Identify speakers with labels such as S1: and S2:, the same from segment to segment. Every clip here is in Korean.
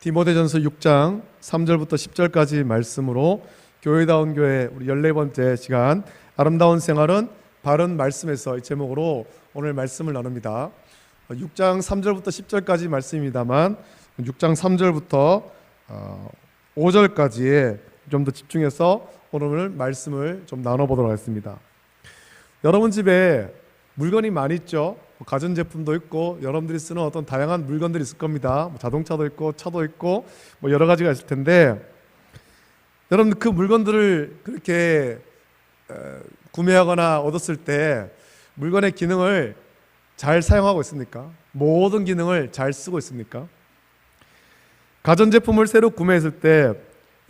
S1: 디모데전서 6장 3절부터 10절까지 말씀으로 교회다운 교회 우리 14번째 시간 아름다운 생활은 바른 말씀에서 이 제목으로 오늘 말씀을 나눕니다. 6장 3절부터 10절까지 말씀입니다만 6장 3절부터 5절까지에 좀 더 집중해서 오늘 말씀을 좀 나눠보도록 하겠습니다. 여러분 집에 물건이 많이 있죠. 가전제품도 있고 여러분들이 쓰는 어떤 다양한 물건들이 있을 겁니다. 자동차도 있고 차도 있고 여러 가지가 있을 텐데, 여러분들 그 물건들을 그렇게 구매하거나 얻었을 때 물건의 기능을 잘 사용하고 있습니까? 모든 기능을 잘 쓰고 있습니까? 가전제품을 새로 구매했을 때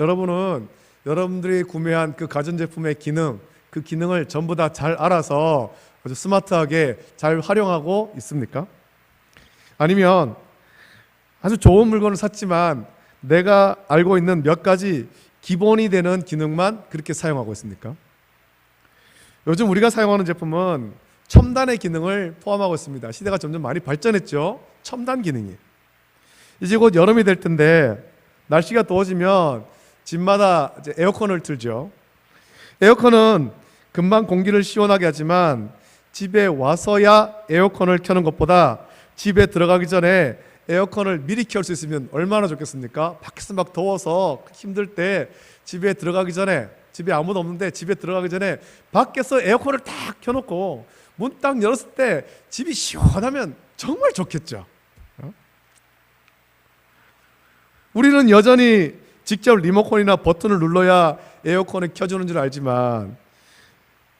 S1: 여러분은 여러분들이 구매한 그 가전제품의 기능, 그 기능을 전부 다 잘 알아서 아주 스마트하게 잘 활용하고 있습니까? 아니면 아주 좋은 물건을 샀지만 내가 알고 있는 몇 가지 기본이 되는 기능만 그렇게 사용하고 있습니까? 요즘 우리가 사용하는 제품은 첨단의 기능을 포함하고 있습니다. 시대가 점점 많이 발전했죠. 첨단 기능이. 이제 곧 여름이 될 텐데 날씨가 더워지면 집마다 이제 에어컨을 틀죠. 에어컨은 금방 공기를 시원하게 하지만 집에 와서야 에어컨을 켜는 것보다 집에 들어가기 전에 에어컨을 미리 켤 수 있으면 얼마나 좋겠습니까? 밖에서 막 더워서 힘들 때 집에 들어가기 전에, 집에 아무도 없는데 집에 들어가기 전에 밖에서 에어컨을 딱 켜놓고 문 딱 열었을 때 집이 시원하면 정말 좋겠죠. 우리는 여전히 직접 리모컨이나 버튼을 눌러야 에어컨을 켜주는 줄 알지만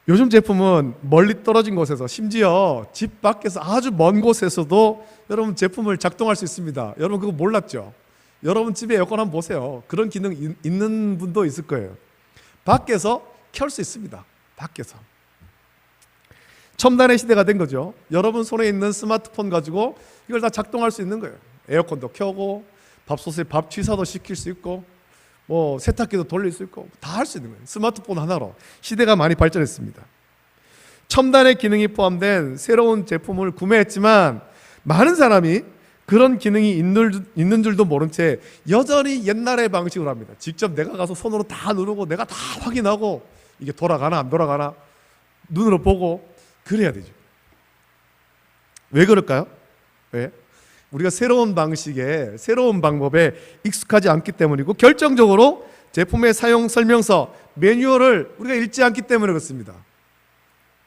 S1: 요즘 제품은 멀리 떨어진 곳에서, 심지어 집 밖에서 아주 먼 곳에서도 여러분 제품을 작동할 수 있습니다. 여러분 그거 몰랐죠? 여러분 집에 에어컨 한번 보세요. 그런 기능 있는 분도 있을 거예요. 밖에서 켤 수 있습니다. 밖에서. 첨단의 시대가 된 거죠. 여러분 손에 있는 스마트폰 가지고 이걸 다 작동할 수 있는 거예요. 에어컨도 켜고 밥솥에 밥 취사도 시킬 수 있고 세탁기도 돌릴 수 있고 다 할 수 있는 거예요. 스마트폰 하나로 시대가 많이 발전했습니다. 첨단의 기능이 포함된 새로운 제품을 구매했지만 많은 사람이 그런 기능이 있는 줄도 모른 채 여전히 옛날의 방식으로 합니다. 직접 내가 가서 손으로 다 누르고 내가 다 확인하고 이게 돌아가나 안 돌아가나 눈으로 보고 그래야 되죠. 왜 그럴까요? 왜? 우리가 새로운 방식에, 새로운 방법에 익숙하지 않기 때문이고, 결정적으로 제품의 사용 설명서, 매뉴얼을 우리가 읽지 않기 때문에 그렇습니다.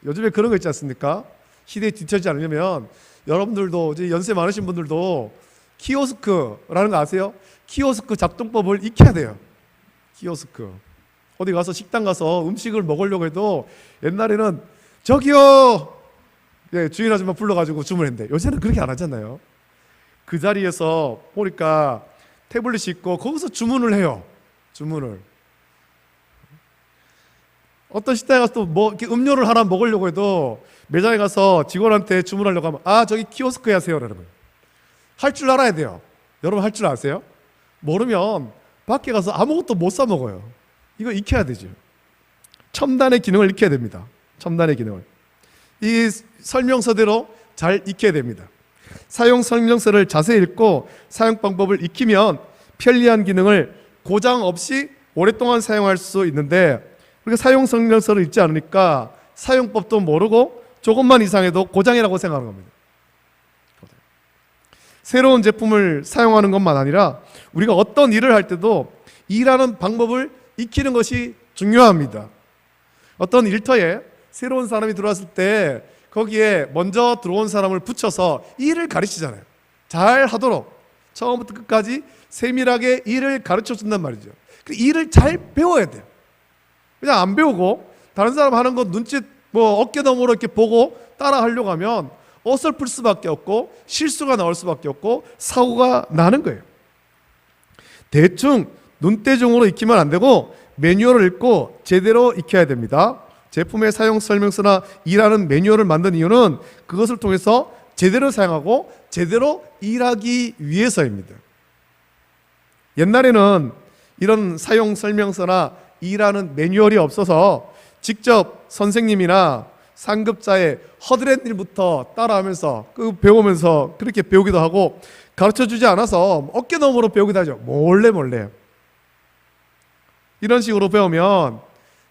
S1: 요즘에 그런 거 있지 않습니까? 시대에 뒤처지지 않으려면 여러분들도, 이제 연세 많으신 분들도 키오스크라는 거 아세요? 키오스크 작동법을 익혀야 돼요. 키오스크. 어디 가서 식당 가서 음식을 먹으려고 해도 옛날에는 저기요! 주인 아줌마 불러가지고 주문했는데 요새는 그렇게 안 하잖아요. 그 자리에서 보니까 태블릿이 있고 거기서 주문을 해요. 주문을. 어떤 식당에 가서 또 이렇게 음료를 하나 먹으려고 해도 매장에 가서 직원한테 주문하려고 하면 저기 키오스크에 하세요. 여러분. 할 줄 알아야 돼요. 여러분 할 줄 아세요? 모르면 밖에 가서 아무것도 못 사 먹어요. 이거 익혀야 되죠. 첨단의 기능을 익혀야 됩니다. 첨단의 기능을. 이 설명서대로 잘 익혀야 됩니다. 사용 설명서를 자세히 읽고 사용 방법을 익히면 편리한 기능을 고장 없이 오랫동안 사용할 수 있는데, 우리가 사용 설명서를 읽지 않으니까 사용법도 모르고 조금만 이상해도 고장이라고 생각하는 겁니다. 새로운 제품을 사용하는 것만 아니라 우리가 어떤 일을 할 때도 일하는 방법을 익히는 것이 중요합니다. 어떤 일터에 새로운 사람이 들어왔을 때 거기에 먼저 들어온 사람을 붙여서 일을 가르치잖아요. 잘 하도록 처음부터 끝까지 세밀하게 일을 가르쳐 준단 말이죠. 그 일을 잘 배워야 돼요. 그냥 안 배우고 다른 사람 하는 거 눈짓 어깨너머로 이렇게 보고 따라 하려고 하면 어설플 수밖에 없고 실수가 나올 수밖에 없고 사고가 나는 거예요. 대충 눈대중으로 익히면 안 되고 매뉴얼을 읽고 제대로 익혀야 됩니다. 제품의 사용 설명서나 일하는 매뉴얼을 만든 이유는 그것을 통해서 제대로 사용하고 제대로 일하기 위해서입니다. 옛날에는 이런 사용 설명서나 일하는 매뉴얼이 없어서 직접 선생님이나 상급자의 허드렛 일부터 따라하면서 배우면서 그렇게 배우기도 하고, 가르쳐주지 않아서 어깨너머로 배우기도 하죠. 몰래 이런 식으로 배우면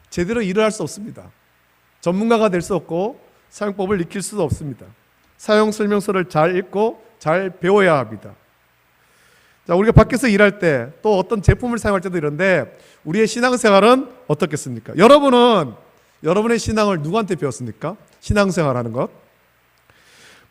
S1: 제대로 일을 할 수 없습니다. 전문가가 될 수 없고 사용법을 익힐 수도 없습니다. 사용 설명서를 잘 읽고 잘 배워야 합니다. 자, 우리가 밖에서 일할 때 또 어떤 제품을 사용할 때도 이런데 우리의 신앙생활은 어떻겠습니까? 여러분은 여러분의 신앙을 누구한테 배웠습니까? 신앙생활하는 것.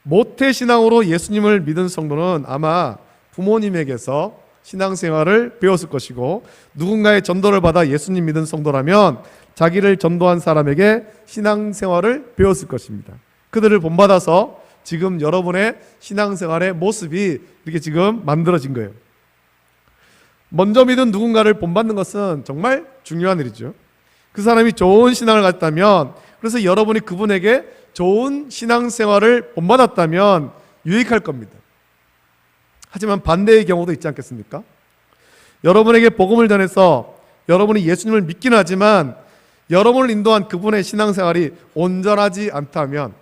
S1: 모태신앙으로 예수님을 믿은 성도는 아마 부모님에게서 신앙생활을 배웠을 것이고, 누군가의 전도를 받아 예수님 믿은 성도라면 자기를 전도한 사람에게 신앙생활을 배웠을 것입니다. 그들을 본받아서 지금 여러분의 신앙생활의 모습이 이렇게 지금 만들어진 거예요. 먼저 믿은 누군가를 본받는 것은 정말 중요한 일이죠. 그 사람이 좋은 신앙을 갖다면, 그래서 여러분이 그분에게 좋은 신앙생활을 본받았다면 유익할 겁니다. 하지만 반대의 경우도 있지 않겠습니까? 여러분에게 복음을 전해서 여러분이 예수님을 믿긴 하지만 여러분을 인도한 그분의 신앙생활이 온전하지 않다면,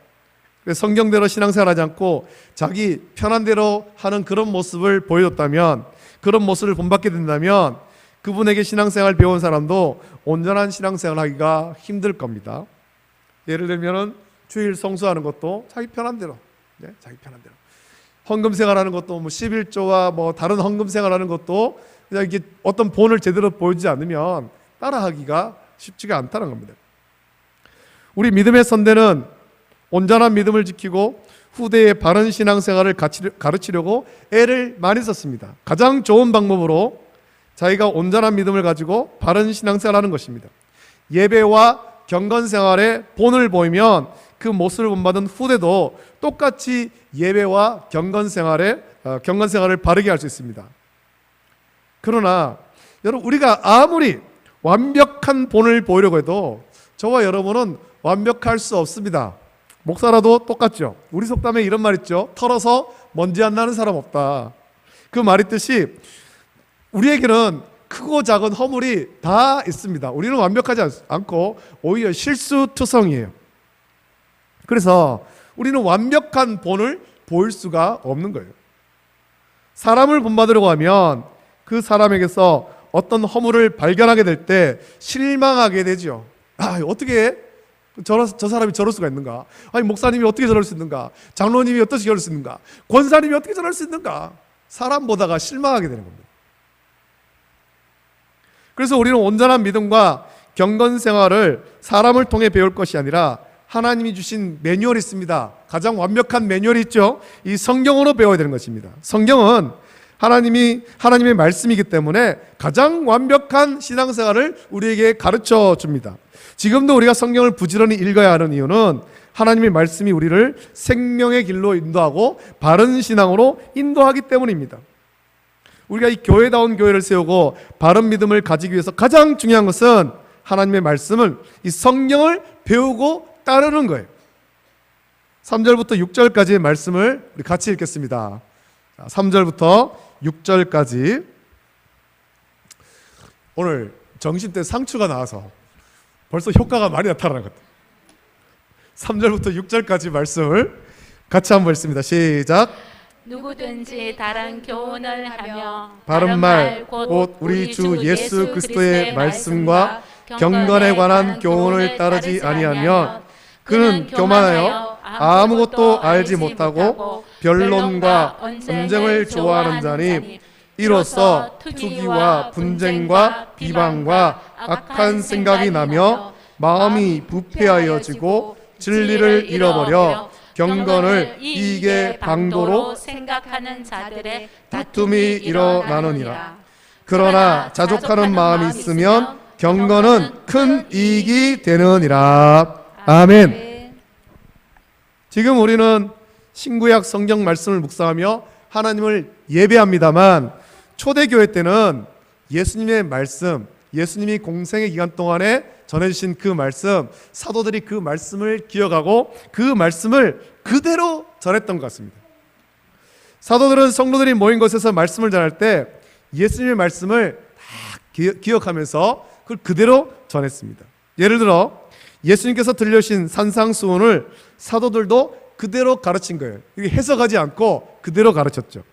S1: 성경대로 신앙생활하지 않고 자기 편한 대로 하는 그런 모습을 보여줬다면, 그런 모습을 본받게 된다면 그분에게 신앙생활 배운 사람도 온전한 신앙생활 하기가 힘들 겁니다. 예를 들면 주일 성수하는 것도 자기 편한 대로, 자기 편한 대로. 헌금 생활하는 것도 11조와 다른 헌금 생활하는 것도 그냥 이게 어떤 본을 제대로 보여주지 않으면 따라하기가 쉽지가 않다는 겁니다. 우리 믿음의 선대는 온전한 믿음을 지키고 후대의 바른 신앙생활을 가르치려고 애를 많이 썼습니다. 가장 좋은 방법으로 자기가 온전한 믿음을 가지고 바른 신앙생활을 하는 것입니다. 예배와 경건생활에 본을 보이면 그 모습을 본받은 후대도 똑같이 예배와 경건생활을 바르게 할 수 있습니다. 그러나 여러분, 우리가 아무리 완벽한 본을 보이려고 해도 저와 여러분은 완벽할 수 없습니다. 목사라도 똑같죠. 우리 속담에 이런 말 있죠. 털어서 먼지 안 나는 사람 없다. 그 말의 뜻이 우리에게는 크고 작은 허물이 다 있습니다. 우리는 완벽하지 않고 오히려 실수투성이에요. 그래서 우리는 완벽한 본을 보일 수가 없는 거예요. 사람을 본받으려고 하면 그 사람에게서 어떤 허물을 발견하게 될 때 실망하게 되죠. 어떻게 저 사람이 저럴 수가 있는가? 아니, 목사님이 어떻게 저럴 수 있는가? 장로님이 어떻게 저럴 수 있는가? 권사님이 어떻게 저럴 수 있는가? 사람 보다가 실망하게 되는 겁니다. 그래서 우리는 온전한 믿음과 경건 생활을 사람을 통해 배울 것이 아니라 하나님이 주신 매뉴얼이 있습니다. 가장 완벽한 매뉴얼이 있죠. 이 성경으로 배워야 되는 것입니다. 성경은 하나님의 말씀이기 때문에 가장 완벽한 신앙생활을 우리에게 가르쳐 줍니다. 지금도 우리가 성경을 부지런히 읽어야 하는 이유는 하나님의 말씀이 우리를 생명의 길로 인도하고 바른 신앙으로 인도하기 때문입니다. 우리가 이 교회다운 교회를 세우고 바른 믿음을 가지기 위해서 가장 중요한 것은 하나님의 말씀을, 이 성경을 배우고 따르는 거예요. 3절부터 6절까지의 말씀을 우리 같이 읽겠습니다. 3절부터 6절까지. 오늘 정신 때 상추가 나와서 벌써 효과가 많이 나타나는 것 같아요. 3절부터 6절까지 말씀을 같이 한번 읽습니다. 시작.
S2: 누구든지 다른 교훈을 하며
S1: 바른 말 곧 우리 주 예수 그리스도의 말씀과 경건에 관한 교훈을 따르지 아니하면 그는 교만하여 아무것도 알지 못하고 변론과 언쟁을 좋아하는 자니 이로써 투기와 분쟁과 비방과 악한 생각이 나며 마음이 부패하여지고 진리를 잃어버려 경건을 이익의 방도로
S2: 생각하는 자들의
S1: 다툼이 일어나느니라. 그러나 자족하는 마음이 있으면 경건은 큰 이익이 되느니라. 아멘. 지금 우리는 신구약 성경 말씀을 묵상하며 하나님을 예배합니다만, 초대교회 때는 예수님의 말씀, 예수님이 공생의 기간 동안에 전해주신 그 말씀, 사도들이 그 말씀을 기억하고 그 말씀을 그대로 전했던 것 같습니다. 사도들은 성도들이 모인 곳에서 말씀을 전할 때 예수님의 말씀을 다 기억하면서 그걸 그대로 전했습니다. 예를 들어 예수님께서 들려주신 산상수훈을 사도들도 그대로 가르친 거예요. 이게 해석하지 않고 그대로 가르쳤죠.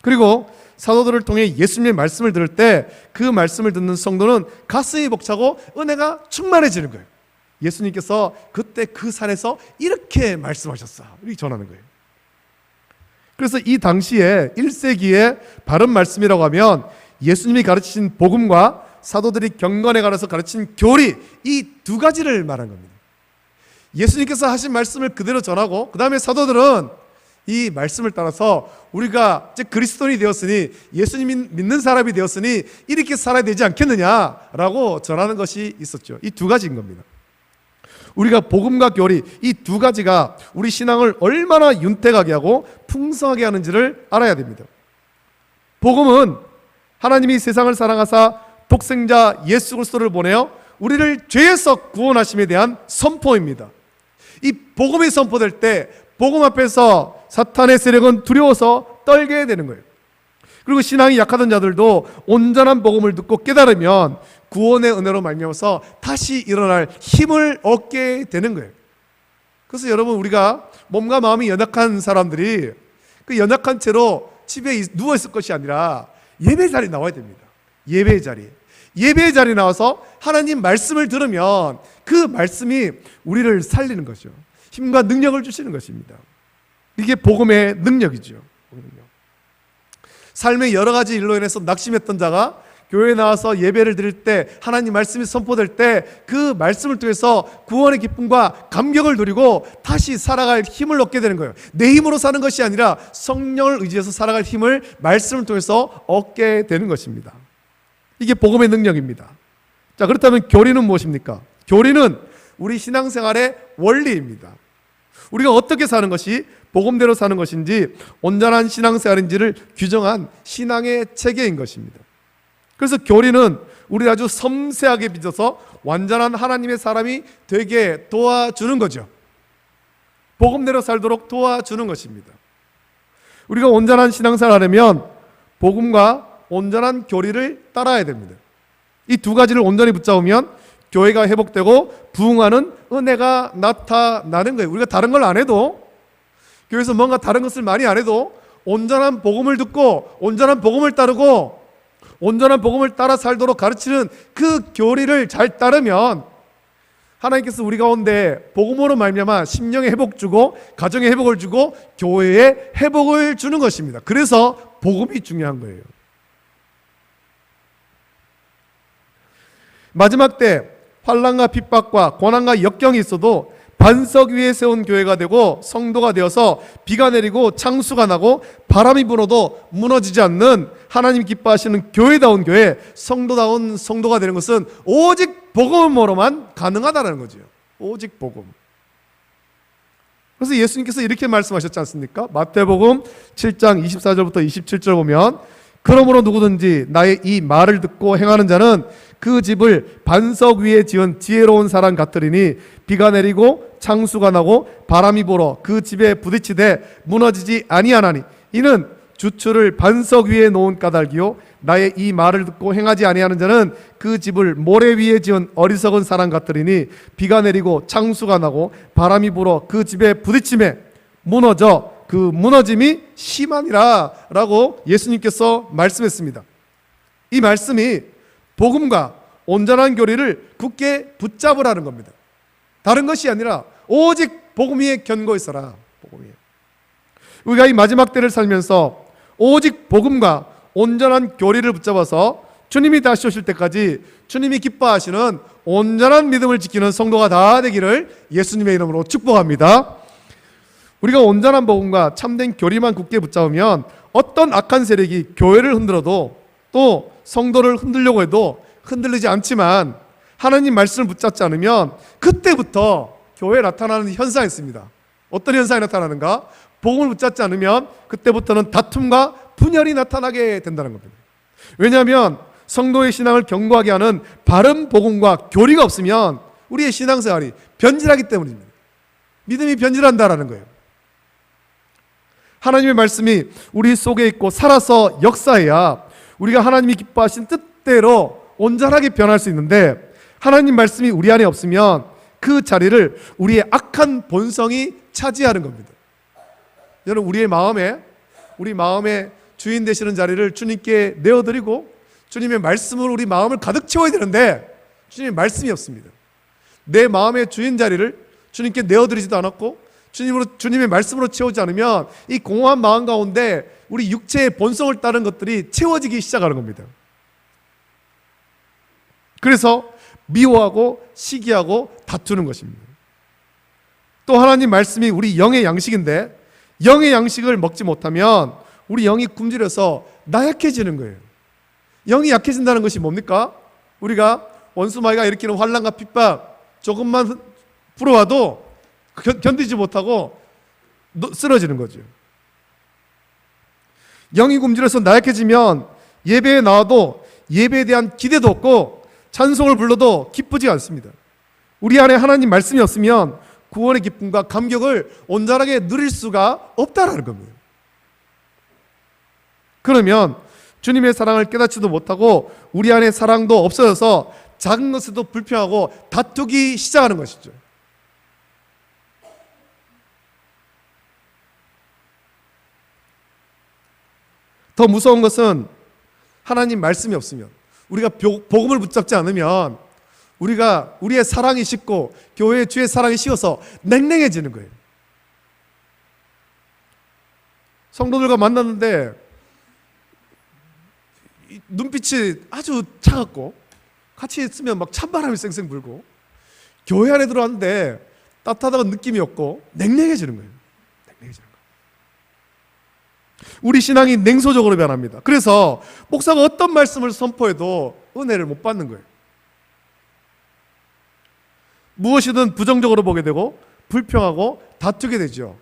S1: 그리고 사도들을 통해 예수님의 말씀을 들을 때 그 말씀을 듣는 성도는 가슴이 벅차고 은혜가 충만해지는 거예요. 예수님께서 그때 그 산에서 이렇게 말씀하셨어, 이렇게 전하는 거예요. 그래서 이 당시에 1세기의 바른 말씀이라고 하면 예수님이 가르치신 복음과 사도들이 경건에 관해서 가르친 교리, 이 두 가지를 말한 겁니다. 예수님께서 하신 말씀을 그대로 전하고 그 다음에 사도들은 이 말씀을 따라서 우리가 이제 그리스도인이 되었으니, 예수님 믿는 사람이 되었으니 이렇게 살아야 되지 않겠느냐라고 전하는 것이 있었죠. 이 두 가지인 겁니다. 우리가 복음과 교리, 이 두 가지가 우리 신앙을 얼마나 윤택하게 하고 풍성하게 하는지를 알아야 됩니다. 복음은 하나님이 세상을 사랑하사 독생자 예수 그리스도를 보내어 우리를 죄에서 구원하심에 대한 선포입니다. 이 복음이 선포될 때 복음 앞에서 사탄의 세력은 두려워서 떨게 되는 거예요. 그리고 신앙이 약하던 자들도 온전한 복음을 듣고 깨달으면 구원의 은혜로 말미암아서 다시 일어날 힘을 얻게 되는 거예요. 그래서 여러분, 우리가 몸과 마음이 연약한 사람들이 그 연약한 채로 집에 누워 있을 것이 아니라 예배 자리에 나와야 됩니다. 예배 자리에 나와서 하나님 말씀을 들으면 그 말씀이 우리를 살리는 것이죠. 힘과 능력을 주시는 것입니다. 이게 복음의 능력이죠. 삶의 여러 가지 일로 인해서 낙심했던 자가 교회에 나와서 예배를 드릴 때, 하나님 말씀이 선포될 때 그 말씀을 통해서 구원의 기쁨과 감격을 누리고 다시 살아갈 힘을 얻게 되는 거예요. 내 힘으로 사는 것이 아니라 성령을 의지해서 살아갈 힘을 말씀을 통해서 얻게 되는 것입니다. 이게 복음의 능력입니다. 자, 그렇다면 교리는 무엇입니까? 교리는 우리 신앙생활의 원리입니다. 우리가 어떻게 사는 것이 복음대로 사는 것인지, 온전한 신앙생활인지를 규정한 신앙의 체계인 것입니다. 그래서 교리는 우리를 아주 섬세하게 빚어서 완전한 하나님의 사람이 되게 도와주는 거죠. 복음대로 살도록 도와주는 것입니다. 우리가 온전한 신앙생활을 하려면 복음과 온전한 교리를 따라야 됩니다. 이 두 가지를 온전히 붙잡으면 교회가 회복되고 부흥하는 은혜가 나타나는 거예요. 우리가 다른 걸 안 해도, 교회에서 뭔가 다른 것을 많이 안 해도 온전한 복음을 듣고 온전한 복음을 따르고 온전한 복음을 따라 살도록 가르치는 그 교리를 잘 따르면 하나님께서 우리 가운데 복음으로 말미암아 심령의 회복 주고 가정의 회복을 주고 교회에 회복을 주는 것입니다. 그래서 복음이 중요한 거예요. 마지막 때 환난과 핍박과 고난과 역경이 있어도 반석 위에 세운 교회가 되고 성도가 되어서 비가 내리고 창수가 나고 바람이 불어도 무너지지 않는 하나님 기뻐하시는 교회다운 교회, 성도다운 성도가 되는 것은 오직 복음으로만 가능하다는 거죠. 오직 복음. 그래서 예수님께서 이렇게 말씀하셨지 않습니까? 마태복음 7장 24절부터 27절 보면, 그러므로 누구든지 나의 이 말을 듣고 행하는 자는 그 집을 반석 위에 지은 지혜로운 사람 같으리니 비가 내리고 창수가 나고 바람이 불어 그 집에 부딪히되 무너지지 아니하나니 이는 주추를 반석 위에 놓은 까닭이요 나의 이 말을 듣고 행하지 아니하는 자는 그 집을 모래 위에 지은 어리석은 사람 같으리니 비가 내리고 창수가 나고 바람이 불어 그 집에 부딪히매 무너져 그 무너짐이 심하니라 라고 예수님께서 말씀했습니다. 이 말씀이 복음과 온전한 교리를 굳게 붙잡으라는 겁니다. 다른 것이 아니라 오직 복음 위에 견고히 서라. 복음 위에. 우리가 이 마지막 때를 살면서 오직 복음과 온전한 교리를 붙잡아서 주님이 다시 오실 때까지 주님이 기뻐하시는 온전한 믿음을 지키는 성도가 다 되기를 예수님의 이름으로 축복합니다. 우리가 온전한 복음과 참된 교리만 굳게 붙잡으면 어떤 악한 세력이 교회를 흔들어도 또 성도를 흔들려고 해도 흔들리지 않지만, 하나님 말씀을 붙잡지 않으면 그때부터 교회에 나타나는 현상이 있습니다. 어떤 현상이 나타나는가? 복음을 붙잡지 않으면 그때부터는 다툼과 분열이 나타나게 된다는 겁니다. 왜냐하면 성도의 신앙을 견고하게 하는 바른 복음과 교리가 없으면 우리의 신앙생활이 변질하기 때문입니다. 믿음이 변질한다라는 거예요. 하나님의 말씀이 우리 속에 있고 살아서 역사해야 우리가 하나님이 기뻐하신 뜻대로 온전하게 변할 수 있는데, 하나님 말씀이 우리 안에 없으면 그 자리를 우리의 악한 본성이 차지하는 겁니다. 여러분, 우리 마음에 주인 되시는 자리를 주님께 내어드리고 주님의 말씀으로 우리 마음을 가득 채워야 되는데 주님의 말씀이 없습니다. 내 마음의 주인 자리를 주님께 내어드리지도 않았고 주님의 말씀으로 채우지 않으면 이 공허한 마음 가운데 우리 육체의 본성을 따른 것들이 채워지기 시작하는 겁니다. 그래서 미워하고 시기하고 다투는 것입니다. 또 하나님 말씀이 우리 영의 양식인데 영의 양식을 먹지 못하면 우리 영이 굶주려서 나약해지는 거예요. 영이 약해진다는 것이 뭡니까? 우리가 원수마귀가 일으키는 환난과 핍박 조금만 불어와도 견디지 못하고 쓰러지는 거죠. 영이 굶주려서 나약해지면 예배에 나와도 예배에 대한 기대도 없고 찬송을 불러도 기쁘지 않습니다. 우리 안에 하나님 말씀이 없으면 구원의 기쁨과 감격을 온전하게 누릴 수가 없다라는 겁니다. 그러면 주님의 사랑을 깨닫지도 못하고 우리 안에 사랑도 없어져서 작은 것에도 불평하고 다투기 시작하는 것이죠. 더 무서운 것은 하나님 말씀이 없으면, 우리가 복음을 붙잡지 않으면 우리가 우리의 사랑이 식고 교회의 주의 사랑이 식어서 냉랭해지는 거예요. 성도들과 만났는데 눈빛이 아주 차갑고 같이 있으면 막 찬바람이 쌩쌩 불고 교회 안에 들어왔는데 따뜻하다는 느낌이 없고 냉랭해지는 거예요. 냉랭해지는 거예요. 우리 신앙이 냉소적으로 변합니다. 그래서 목사가 어떤 말씀을 선포해도 은혜를 못 받는 거예요. 무엇이든 부정적으로 보게 되고 불평하고 다투게 되죠.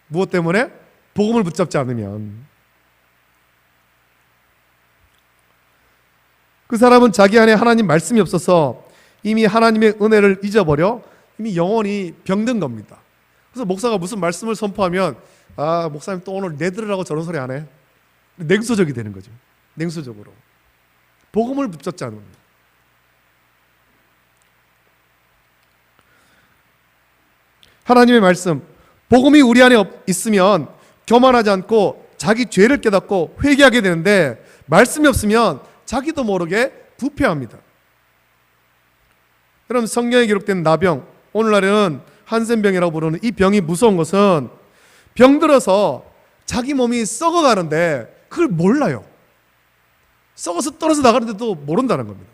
S1: 무엇 때문에? 복음을 붙잡지 않으면. 그 사람은 자기 안에 하나님 말씀이 없어서 이미 하나님의 은혜를 잊어버려 이미 영혼이 병든 겁니다. 그래서 목사가 무슨 말씀을 선포하면 목사님 또 오늘 내 들으라고 저런 소리 안 해. 냉소적이 되는 거죠. 냉소적으로. 복음을 붙잡지 않는 겁니다. 하나님의 말씀, 복음이 우리 안에 있으면 교만하지 않고 자기 죄를 깨닫고 회개하게 되는데 말씀이 없으면 자기도 모르게 부패합니다. 여러분, 성경에 기록된 나병, 오늘날에는 한센병이라고 부르는 이 병이 무서운 것은 병들어서 자기 몸이 썩어가는데 그걸 몰라요. 썩어서 떨어져 나가는데도 모른다는 겁니다.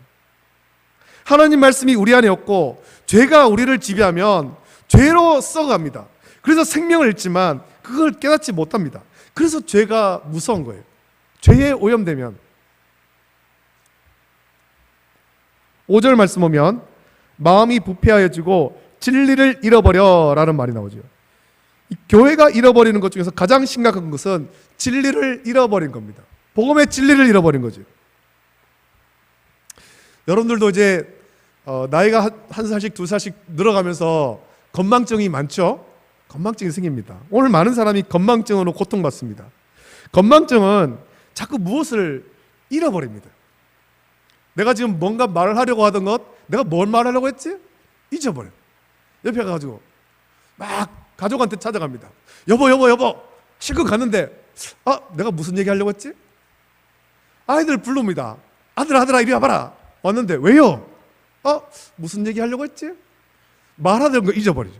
S1: 하나님 말씀이 우리 안에 없고 죄가 우리를 지배하면 죄로 썩어갑니다. 그래서 생명을 잃지만 그걸 깨닫지 못합니다. 그래서 죄가 무서운 거예요. 죄에 오염되면. 5절 말씀 보면 마음이 부패하여지고 진리를 잃어버려 라는 말이 나오죠. 이 교회가 잃어버리는 것 중에서 가장 심각한 것은 진리를 잃어버린 겁니다. 복음의 진리를 잃어버린 거죠. 여러분들도 이제 나이가 한 살씩 두 살씩 늘어가면서 건망증이 많죠? 건망증이 생깁니다. 오늘 많은 사람이 건망증으로 고통받습니다. 건망증은 자꾸 무엇을 잃어버립니다. 내가 지금 뭔가 말을 하려고 하던 것, 내가 뭘 말하려고 했지? 잊어버려. 옆에 가가지고 막 가족한테 찾아갑니다. 여보 실컷 갔는데 내가 무슨 얘기 하려고 했지? 아이들 부릅니다. 아들아 이리 와봐라. 왔는데 왜요? 무슨 얘기 하려고 했지? 말하던 거 잊어버리죠.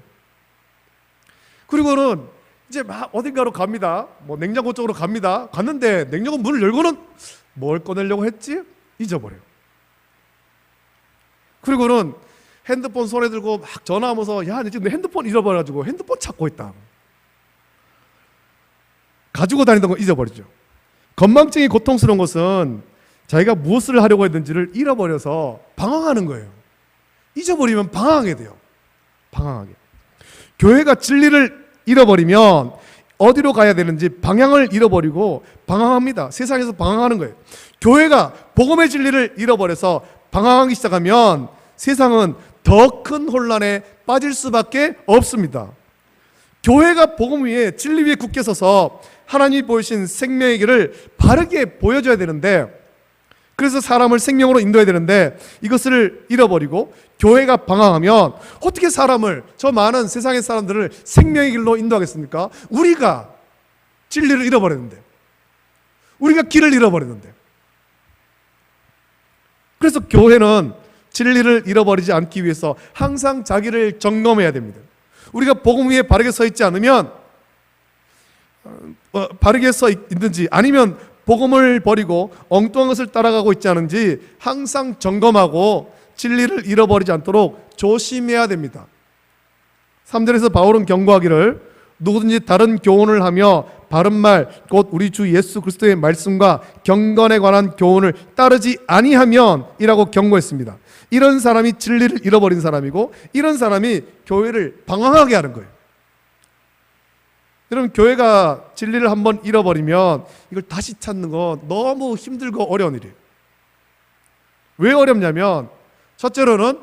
S1: 그리고는 이제 막 어딘가로 갑니다. 뭐 냉장고 쪽으로 갑니다. 갔는데 냉장고 문을 열고는 뭘 꺼내려고 했지? 잊어버려요. 그리고는 핸드폰 손에 들고 막 전화하면서 야, 내 지금 내 핸드폰 잃어버려가지고 핸드폰 찾고 있다. 가지고 다니던 거 잊어버리죠. 건망증이 고통스러운 것은 자기가 무엇을 하려고 했는지를 잃어버려서 방황하는 거예요. 잊어버리면 방황하게 돼요. 방황하게. 교회가 진리를 잃어버리면 어디로 가야 되는지 방향을 잃어버리고 방황합니다. 세상에서 방황하는 거예요. 교회가 복음의 진리를 잃어버려서 방황하기 시작하면 세상은 더 큰 혼란에 빠질 수밖에 없습니다. 교회가 복음 위에 진리 위에 굳게 서서 하나님이 보이신 생명의 길을 바르게 보여줘야 되는데, 그래서 사람을 생명으로 인도해야 되는데 이것을 잃어버리고 교회가 방황하면 어떻게 사람을, 저 많은 세상의 사람들을 생명의 길로 인도하겠습니까? 우리가 진리를 잃어버렸는데, 우리가 길을 잃어버리는데. 그래서 교회는 진리를 잃어버리지 않기 위해서 항상 자기를 점검해야 됩니다. 우리가 복음 위에 바르게 서 있지 않으면 바르게 서 있는지, 아니면 복음을 버리고 엉뚱한 것을 따라가고 있지 않은지 항상 점검하고 진리를 잃어버리지 않도록 조심해야 됩니다. 3절에서 바울은 경고하기를 누구든지 다른 교훈을 하며 바른 말 곧 우리 주 예수 그리스도의 말씀과 경건에 관한 교훈을 따르지 아니하면 이라고 경고했습니다. 이런 사람이 진리를 잃어버린 사람이고, 이런 사람이 교회를 방황하게 하는 거예요. 여러분, 교회가 진리를 한번 잃어버리면 이걸 다시 찾는 건 너무 힘들고 어려운 일이에요. 왜 어렵냐면, 첫째로는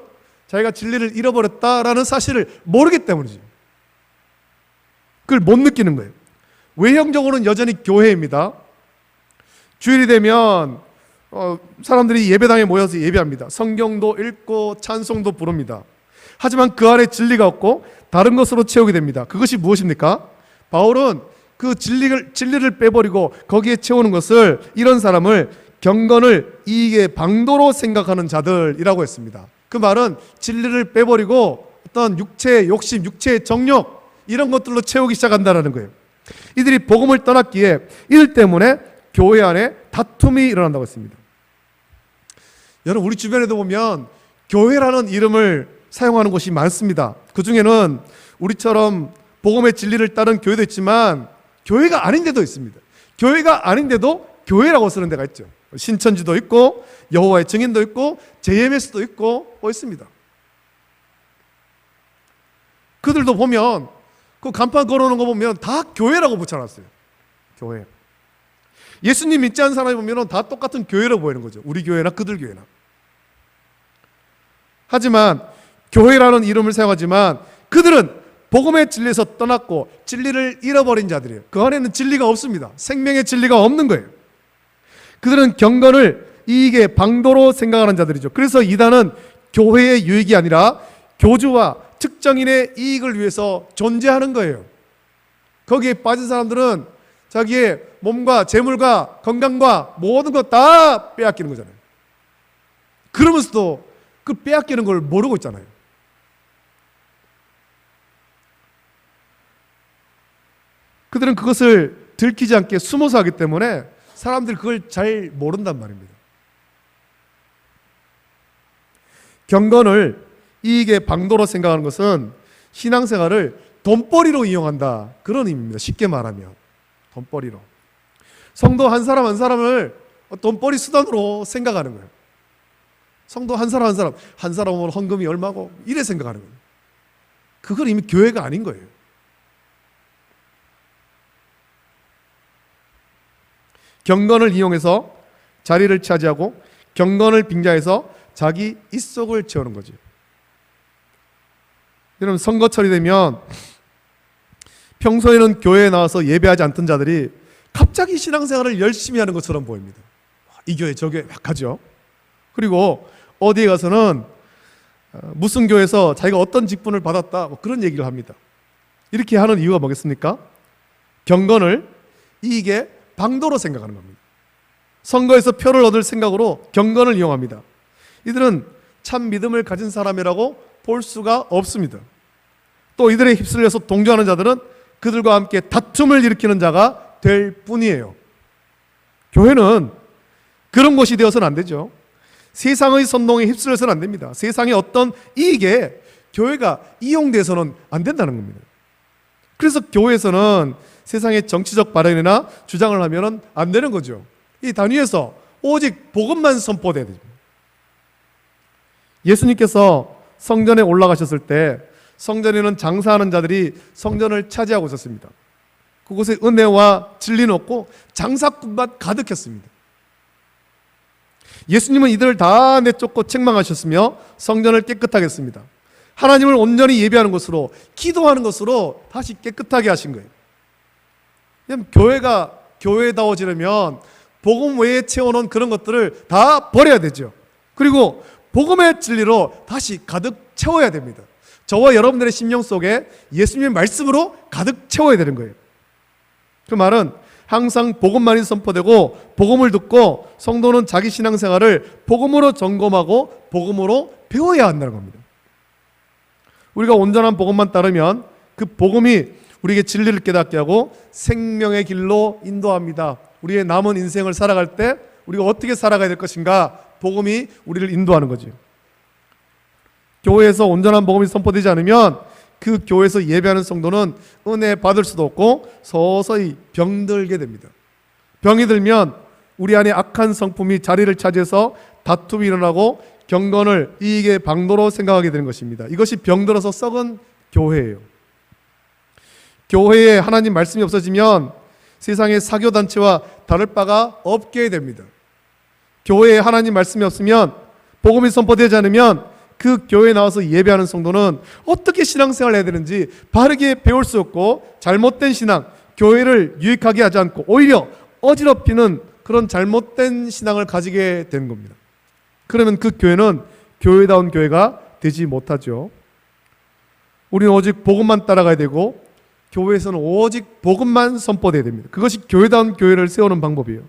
S1: 자기가 진리를 잃어버렸다라는 사실을 모르기 때문이죠. 그걸 못 느끼는 거예요. 외형적으로는 여전히 교회입니다. 주일이 되면 사람들이 예배당에 모여서 예배합니다. 성경도 읽고 찬송도 부릅니다. 하지만 그 안에 진리가 없고 다른 것으로 채우게 됩니다. 그것이 무엇입니까? 바울은 그 진리를 빼버리고 거기에 채우는 것을, 이런 사람을 경건을 이익의 방도로 생각하는 자들이라고 했습니다. 그 말은 진리를 빼버리고 어떤 육체의 욕심, 육체의 정욕, 이런 것들로 채우기 시작한다는 거예요. 이들이 복음을 떠났기에 이들 때문에 교회 안에 다툼이 일어난다고 했습니다. 여러분, 우리 주변에도 보면 교회라는 이름을 사용하는 곳이 많습니다. 그 중에는 우리처럼 복음의 진리를 따른 교회도 있지만 교회가 아닌 데도 있습니다. 교회가 아닌데도 교회라고 쓰는 데가 있죠. 신천지도 있고 여호와의 증인도 있고 JMS도 있고 있습니다. 그들도 보면 그 간판 걸어놓은 거 보면 다 교회라고 붙여놨어요. 교회. 예수님 믿지 않는 사람이 보면 다 똑같은 교회로 보이는 거죠. 우리 교회나 그들 교회나. 하지만 교회라는 이름을 사용하지만 그들은 복음의 진리에서 떠났고 진리를 잃어버린 자들이에요. 그 안에는 진리가 없습니다. 생명의 진리가 없는 거예요. 그들은 경건을 이익의 방도로 생각하는 자들이죠. 그래서 이단은 교회의 유익이 아니라 교주와 특정인의 이익을 위해서 존재하는 거예요. 거기에 빠진 사람들은 자기의 몸과 재물과 건강과 모든 것 다 빼앗기는 거잖아요. 그러면서도 그 빼앗기는 걸 모르고 있잖아요. 그들은 그것을 들키지 않게 숨어서 하기 때문에 사람들이 그걸 잘 모른단 말입니다. 경건을 이익의 방도로 생각하는 것은 신앙생활을 돈벌이로 이용한다, 그런 의미입니다. 쉽게 말하면 돈벌이로. 성도 한 사람 한 사람을 돈벌이 수단으로 생각하는 거예요. 성도 한 사람 한 사람은 헌금이 얼마고 이래 생각하는 거예요. 그건 이미 교회가 아닌 거예요. 경건을 이용해서 자리를 차지하고 경건을 빙자해서 자기 입속을 채우는 거죠. 여러분, 선거철이 되면 평소에는 교회에 나와서 예배하지 않던 자들이 갑자기 신앙생활을 열심히 하는 것처럼 보입니다. 이 교회 저 교회 막 가죠. 그리고 어디에 가서는 무슨 교회에서 자기가 어떤 직분을 받았다, 그런 얘기를 합니다. 이렇게 하는 이유가 뭐겠습니까? 경건을 이익의 방도로 생각하는 겁니다. 선거에서 표를 얻을 생각으로 경건을 이용합니다. 이들은 참 믿음을 가진 사람이라고 볼 수가 없습니다. 또 이들에 휩쓸려서 동조하는 자들은 그들과 함께 다툼을 일으키는 자가 될 뿐이에요. 교회는 그런 곳이 되어서는 안 되죠. 세상의 선동에 휩쓸려서는 안 됩니다. 세상의 어떤 이익에 교회가 이용돼서는 안 된다는 겁니다. 그래서 교회에서는 세상의 정치적 발언이나 주장을 하면 안 되는 거죠. 이 단위에서 오직 복음만 선포돼야 되죠. 예수님께서 성전에 올라가셨을 때 성전에는 장사하는 자들이 성전을 차지하고 있었습니다. 그곳에 은혜와 진리는 없고 장사꾼만 가득했습니다. 예수님은 이들을 다 내쫓고 책망하셨으며 성전을 깨끗하게 했습니다. 하나님을 온전히 예배하는 것으로, 기도하는 것으로 다시 깨끗하게 하신 거예요. 교회가 교회다워지려면 복음 외에 채워놓은 그런 것들을 다 버려야 되죠. 그리고 복음의 진리로 다시 가득 채워야 됩니다. 저와 여러분들의 심령 속에 예수님의 말씀으로 가득 채워야 되는 거예요. 그 말은 항상 복음만이 선포되고 복음을 듣고 성도는 자기 신앙생활을 복음으로 점검하고 복음으로 배워야 한다는 겁니다. 우리가 온전한 복음만 따르면 그 복음이 우리에게 진리를 깨닫게 하고 생명의 길로 인도합니다. 우리의 남은 인생을 살아갈 때 우리가 어떻게 살아가야 될 것인가, 복음이 우리를 인도하는 거죠. 교회에서 온전한 복음이 선포되지 않으면 그 교회에서 예배하는 성도는 은혜 받을 수도 없고 서서히 병들게 됩니다. 병이 들면 우리 안에 악한 성품이 자리를 차지해서 다툼이 일어나고 경건을 이익의 방도로 생각하게 되는 것입니다. 이것이 병들어서 썩은 교회예요. 교회에 하나님 말씀이 없어지면 세상의 사교단체와 다를 바가 없게 됩니다. 교회에 하나님 말씀이 없으면, 복음이 선포되지 않으면 그 교회에 나와서 예배하는 성도는 어떻게 신앙생활을 해야 되는지 바르게 배울 수 없고, 잘못된 신앙, 교회를 유익하게 하지 않고 오히려 어지럽히는 그런 잘못된 신앙을 가지게 되는 겁니다. 그러면 그 교회는 교회다운 교회가 되지 못하죠. 우리는 오직 복음만 따라가야 되고 교회에서는 오직 복음만 선포되어야 됩니다. 그것이 교회다운 교회를 세우는 방법이에요.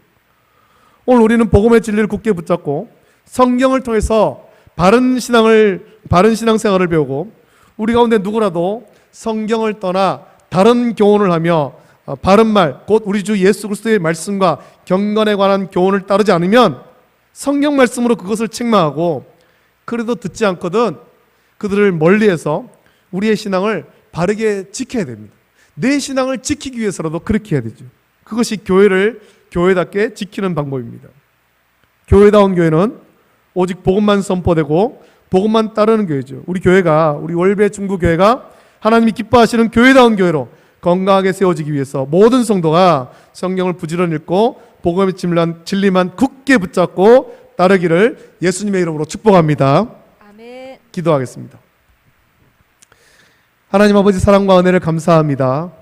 S1: 오늘 우리는 복음의 진리를 굳게 붙잡고 성경을 통해서 바른 신앙생활을 배우고, 우리 가운데 누구라도 성경을 떠나 다른 교훈을 하며 바른 말, 곧 우리 주 예수 그리스도의 말씀과 경건에 관한 교훈을 따르지 않으면 성경 말씀으로 그것을 책망하고, 그래도 듣지 않거든 그들을 멀리해서 우리의 신앙을 바르게 지켜야 됩니다. 내 신앙을 지키기 위해서라도 그렇게 해야 되죠. 그것이 교회를 교회답게 지키는 방법입니다. 교회다운 교회는 오직 복음만 선포되고 복음만 따르는 교회죠. 우리 교회가, 우리 월배 중부교회가 하나님이 기뻐하시는 교회다운 교회로 건강하게 세워지기 위해서 모든 성도가 성경을 부지런히 읽고 복음의 진리만 굳게 붙잡고 따르기를 예수님의 이름으로 축복합니다.
S3: 아멘.
S1: 기도하겠습니다. 하나님 아버지, 사랑과 은혜를 감사합니다.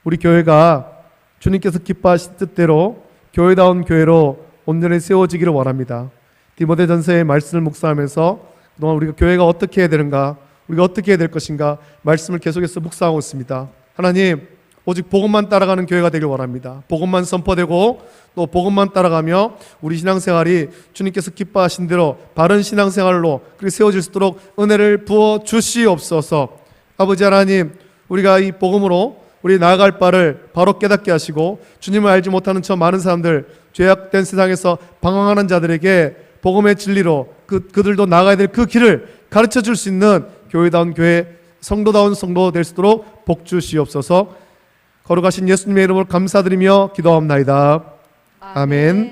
S1: 우리 교회가 주님께서 기뻐하신 뜻대로 교회다운 교회로 온전히 세워지기를 원합니다. 디모데전서의 말씀을 묵상하면서 그동안 우리가 교회가 어떻게 해야 되는가, 우리가 어떻게 해야 될 것인가 말씀을 계속해서 묵상하고 있습니다. 하나님, 오직 복음만 따라가는 교회가 되길 원합니다. 복음만 선포되고 또 복음만 따라가며 우리 신앙생활이 주님께서 기뻐하신 대로 바른 신앙생활로 그렇게 세워질 수 있도록 은혜를 부어 주시옵소서. 아버지 하나님, 우리가 이 복음으로 우리 나아갈 바를 바로 깨닫게 하시고, 주님을 알지 못하는 저 많은 사람들, 죄악된 세상에서 방황하는 자들에게 복음의 진리로 그들도 나아가야 될 그 길을 가르쳐 줄 수 있는 교회다운 교회, 성도다운 성도 될 수 있도록 복 주시옵소서. 거룩하신 예수님의 이름으로 감사드리며 기도합나이다. 아멘.